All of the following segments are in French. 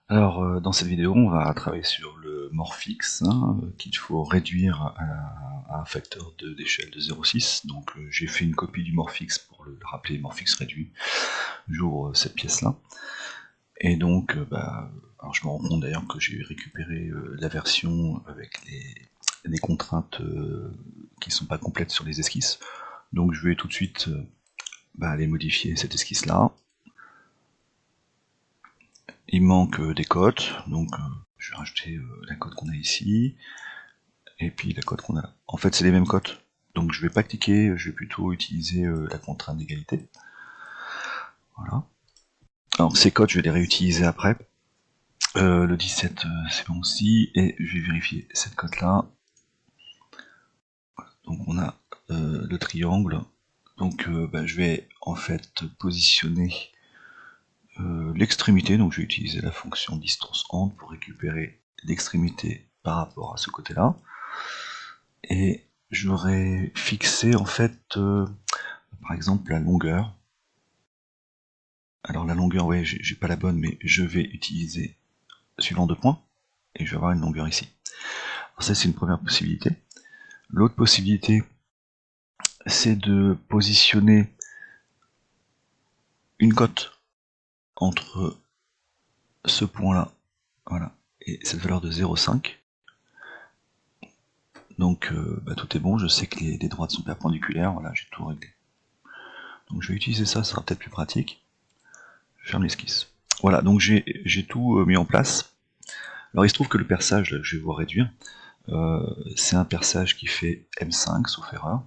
Alors, dans cette vidéo, on va travailler sur le Morphix, hein, qu'il faut réduire à un facteur d'échelle de 0,6. Donc, j'ai fait une copie du Morphix pour le rappeler, Morphix réduit. J'ouvre cette pièce-là. Et donc, alors je me rends compte d'ailleurs que j'ai récupéré la version avec des contraintes qui ne sont pas complètes sur les esquisses. Donc, je vais tout de suite aller modifier cette esquisse-là. Il manque des cotes, donc je vais rajouter la cote qu'on a ici, et puis la cote qu'on a là. En fait, c'est les mêmes cotes, donc je vais pas cliquer, je vais plutôt utiliser la contrainte d'égalité. Voilà. Alors ces cotes, je vais les réutiliser après. Le 17, c'est bon aussi, et je vais vérifier cette cote-là. Donc on a le triangle, donc je vais en fait positionner l'extrémité, donc je vais utiliser la fonction distance entre pour récupérer l'extrémité par rapport à ce côté-là. Et j'aurais fixé en fait, par exemple, la longueur. Alors la longueur, ouais, j'ai pas la bonne, mais je vais utiliser suivant 2 points, et je vais avoir une longueur ici. Alors ça, c'est une première possibilité. L'autre possibilité, c'est de positionner une cote entre ce point-là, voilà, et cette valeur de 0,5. Donc tout est bon, je sais que les droites sont perpendiculaires, voilà, j'ai tout réglé. Donc je vais utiliser ça, ça sera peut-être plus pratique. Je ferme l'esquisse. Voilà, donc j'ai tout mis en place. Alors il se trouve que le perçage, là, je vais vous réduire, c'est un perçage qui fait M5, sauf erreur.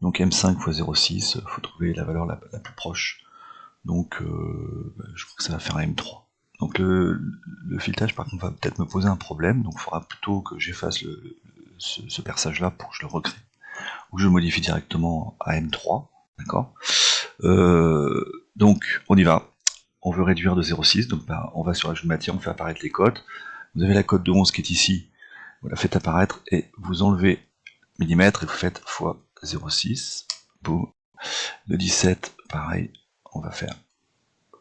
Donc M5 x 0,6, il faut trouver la valeur la plus proche. Donc je crois que ça va faire un M3. Donc le filetage par contre va peut-être me poser un problème, donc il faudra plutôt que j'efface ce perçage-là pour que je le recrée. Ou que je le modifie directement à M3, d'accord. Donc on y va. On veut réduire de 0,6, donc on va sur ajout de matière, on fait apparaître les codes. Vous avez la cote de 11 qui est ici, vous la faites apparaître et vous enlevez millimètre et vous faites fois 0,6. Boum. Le 17, pareil, on va faire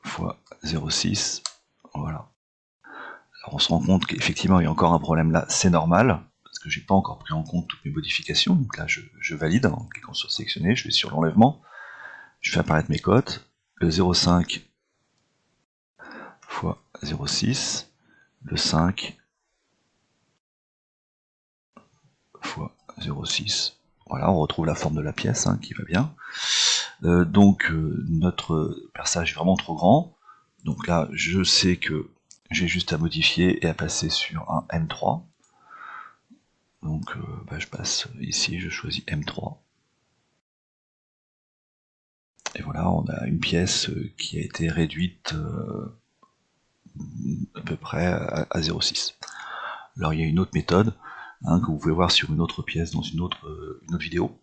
fois 0,6. Voilà. Alors on se rend compte qu'effectivement il y a encore un problème là, c'est normal, parce que j'ai pas encore pris en compte toutes mes modifications. Donc là je valide en cliquant sur sélectionner, je vais sur l'enlèvement, je fais apparaître mes cotes, le 0,5 fois 0,6, le 5 fois 0,6. Voilà, on retrouve la forme de la pièce hein, qui va bien. Donc notre perçage est vraiment trop grand. Donc là, je sais que j'ai juste à modifier et à passer sur un M3. Donc je passe ici, je choisis M3. Et voilà, on a une pièce qui a été réduite à peu près à 0,6. Alors il y a une autre méthode hein, que vous pouvez voir sur une autre pièce dans une autre vidéo.